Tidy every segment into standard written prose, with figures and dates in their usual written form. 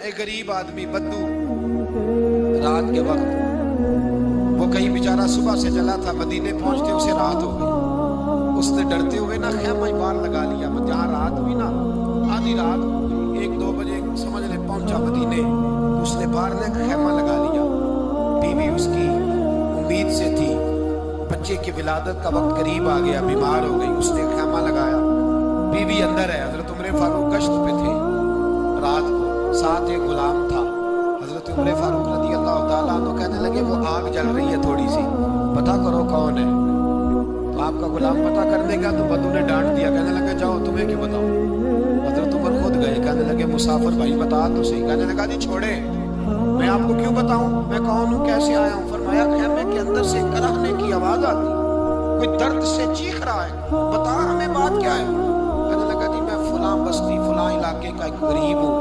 एक गरीब आदमी बद्दू रात के वक्त वो कहीं बेचारा सुबह से चला था, मदीने पहुंचते उसे रात हो गई। उसने डरते हुए ना खैमा बाहर लगा लिया। जहाँ रात हुई ना, आधी रात हो गई, 1-2 बजे समझ ले पहुंचा मदीने, तो उसने बाहर ने खैमा लगा लिया। बीवी उसकी उम्मीद से थी, बच्चे की विलादत का वक्त करीब आ गया, बीमार हो गई, उसने खैमा लगाया। बीवी अंदर है, हजरत उमर फारूक गश्त पे थे रात को, साथ एक गुलाम था। हजरत उमर फारूक रज़ी अल्लाह ताला अन्हु कहने लगे वो आग जल रही है थोड़ी सी, पता करो कौन है। तो आपका गुलाम पता करने का, तो बद्दू ने डांट दिया, कहने लगे जाओ तुम्हें क्यों बताऊं। हजरत उमर खुद गए, कहने लगे मुसाफिर भाई बता तो सही। कहने लगा जी छोड़े, मैं आपको क्यों बताऊं, मैं कौन हूं, कैसे आया हूं। फरमाया खैमे के अंदर से कराहने की आवाज आती, कोई दर्द से चीख रहा है, बता हमें बात क्या है। कहने लगा जी मैं फलां बस्ती फलां इलाके का एक गरीब हूँ,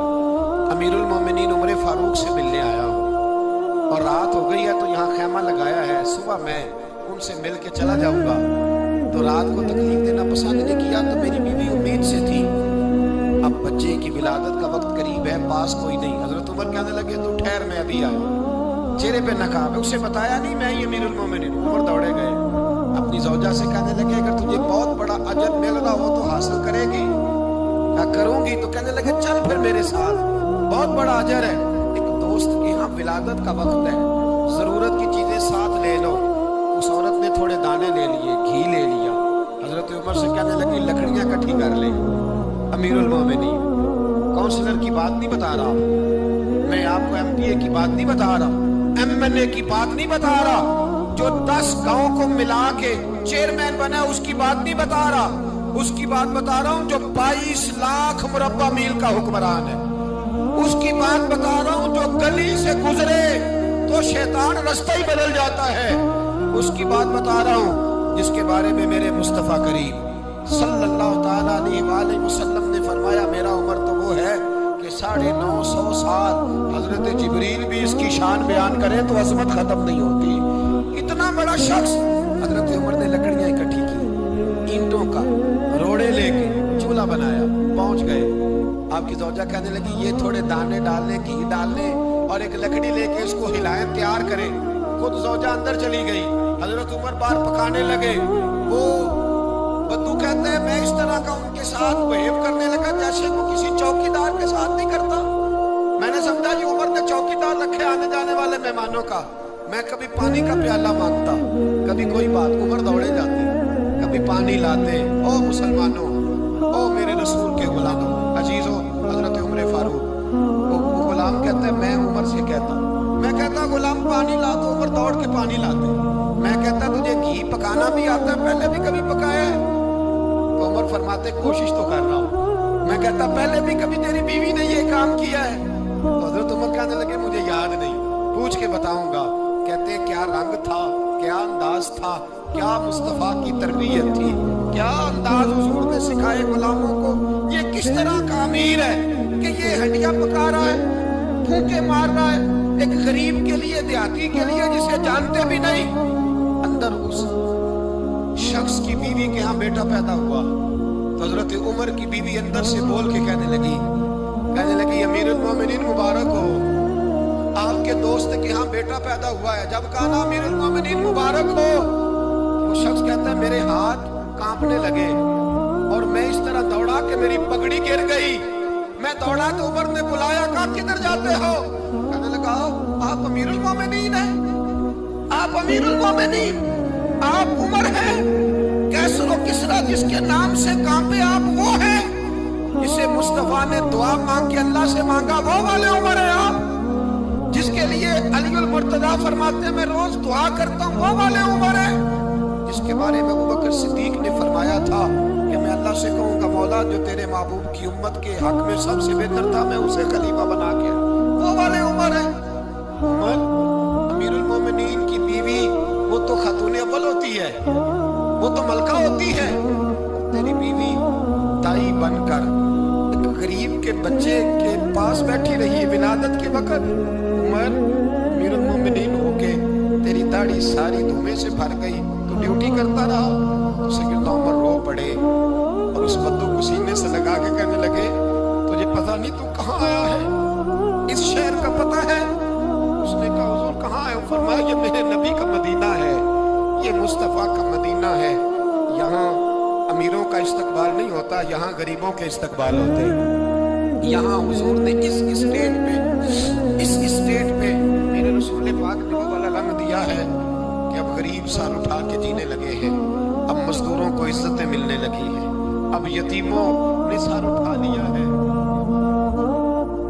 अमीरुल मोमिनीन उमर फारूक से मिलने आया हूँ और रात हो गई है तो यहाँ खैमा लगाया है, सुबह मैं उनसे मिल के चला जाऊंगा। तो रात को तकलीफ देना पसंद नहीं किया, तो मेरी बीवी उम्मीद से थी, अब बच्चे की विलादत का वक्त करीब है, पास कोई नहीं। हजरत उमर कहने लगे तू ठहर, मैं अभी आया। चेहरे पे नकाब, उसे बताया नहीं मैं ही अमीरुल मोमिनीन। उमर दौड़े गए, अपनी ज़ौजा से कहने लगे अगर तुझे बहुत बड़ा अजर मिल रहा हो तो हासिल करेगी। क्या करूंगी, तो कहने लगे चल फिर मेरे साथ, बहुत बड़ा अजर है। एक दोस्त के यहाँ विलादत का वक्त है, जरूरत की चीजें साथ ले लो। उस औरत ने थोड़े दाने ले लिए, घी ले लिया। हजरत उमर से कहने लगी लकड़ियां इकट्ठी कर ले। अमीरुल मोमिनीन, काउंसलर की बात नहीं बता रहा मैं आपको, MPA की बात नहीं बता रहा, MNA की बात नहीं बता रहा, जो 10 गांव को मिला के चेयरमैन बना उसकी बात नहीं बता रहा, उसकी बात बता रहा हूं जो 22 लाख मुरब्बा मील का हुक्मरान है। उसकी बात बता रहा हूं जो गली से गुजरे तो शैतान रास्ता ही बदल जाता है। उसकी बात बता रहा हूं जिसके बारे में मेरे मुस्तफा करीम सल्लल्लाहु ताला अलैहि वसल्लम ने फरमाया मेरा उम्र तो वो है कि 950 साल हजरत जिब्रील भी इसकी शान बयान करे तो अजमत खत्म नहीं होती। इतना बड़ा शख्स। हजरत उमर ने लकड़ियां इकट्ठी की, ईंटों का रोड़े लेके चूल्हा बनाया, पहुंच गए। आपकी ज़ौजा कहने लगी ये थोड़े दाने डालने, घी डालने और एक लकड़ी लेके इसको हिलाएं, तैयार करें। खुद ज़ौजा अंदर चली गई, हजरत उमर बाहर पकाने लगे। वो बद्दू कहते हैं मैं इस तरह का उनके साथ बिहेव करने लगा जैसे वो किसी चौकीदार के साथ नहीं करता। मैंने समझा जी उमर ने चौकीदार रखे आने जाने वाले मेहमानों का। मैं कभी पानी का प्याला मांगता, कभी कोई बात, उमर दौड़े जाते, कभी पानी लाते। ओ मुसलमानों, ओ मेरे रसूल के गुलामों, अजीजों, हजरत उमर फारूक। वो गुलाम कहते हैं मैं उमर से कहता, मैं कहता गुलाम पानी ला, तो उमर दौड़ के पानी लाते। मैं कहता तुझे घी पकाना भी आता है, पहले भी कभी पकाया है? तो उमर फरमाते कोशिश तो कर रहा हूँ। मैं कहता पहले भी कभी तेरी बीवी ने ये काम किया है? तो हजरत उमर कहने लगे मुझे याद नहीं, पूछ के बताऊंगा। कहते क्या रंग था, क्या अंदाज था, क्या मुस्तफा की तरबियत थी, क्या अंदाज हुजूर ने सिखाए गुलामों को। ये किस तरह का अमीर है कि ये हड्डियां पका रहा है, फूंके मार रहा है एक गरीब के लिए, देहाती के लिए जिसे जानते भी नहीं। अंदर उस शख्स की बीवी के यहाँ बेटा पैदा हुआ तो हजरत उमर की बीवी अंदर से बोल के कहने लगी अमीरुल मोमिनीन मुबारक हो, आपके दोस्त के यहाँ बेटा पैदा हुआ है। जब कहा ना अमीरुल मोमिनीन मुबारक हो, वो शख्स कहता है मेरे हाथ कांपने लगे और मैं इस तरह दौड़ा कि मेरी पगड़ी गिर गई। मैं दौड़ा तो उमर ने बुलाया, कहा किधर जाते हो? कहने लगा आप अमीरुल मोमिनीन हैं, आप अमीरुल मोमिनीन, आप उमर हैं। कैसर व किसरा जिसके नाम से कांपे आप वो हैं जिसे मुस्तफा ने दुआ मांग के अल्लाह से मांगा, वो वाले उमर है आप। जिसके लिए अलीउल मुर्तजा फरमाते हैं मैं रोज दुआ करता हूँ, वो वाले उमर है। जिसके बारे में अबू बकर सिद्दीक ने फरमाया था कि मैं अल्लाह से कहूँगा मौला जो तेरे महबूब की उम्मत के हक में सबसे बेहतर था मैं उसे खलीफा बना के, वो वाले उमर है। उमर अमीरुल मोमिनीन की बीवी वो तो खातून अव्वल होती है, वो तो मलका होती है। तेरी बीवी ताई बनकर एक गरीब के बच्चे के पास बैठी रही विलादत के वक्त। उमर अमीरुल मोमिनीन होके तेरी दाढ़ी सारी धुएं से भर गई, तो ड्यूटी करता रहा। सैयदना उमर रो पड़े उस बद्दू को सीने से लगा के कहने लगे, तुझे पता नहीं तू कहाँ आया है? इस मुस्तफ़ा का मदीना है, यहाँ अमीरों का इस्तकबाल नहीं होता, यहाँ गरीबों के इस्तकबाल होते हैं। यहाँ हुजूर ने इस स्टेट पे मेरे रसूल पाक ने वो वाला रंग दिया है कि अब गरीब सर उठा के जीने लगे हैं, अब मजदूरों को इज्जतें मिलने लगी हैं, अब यतीमों ने सर उठा लिया है,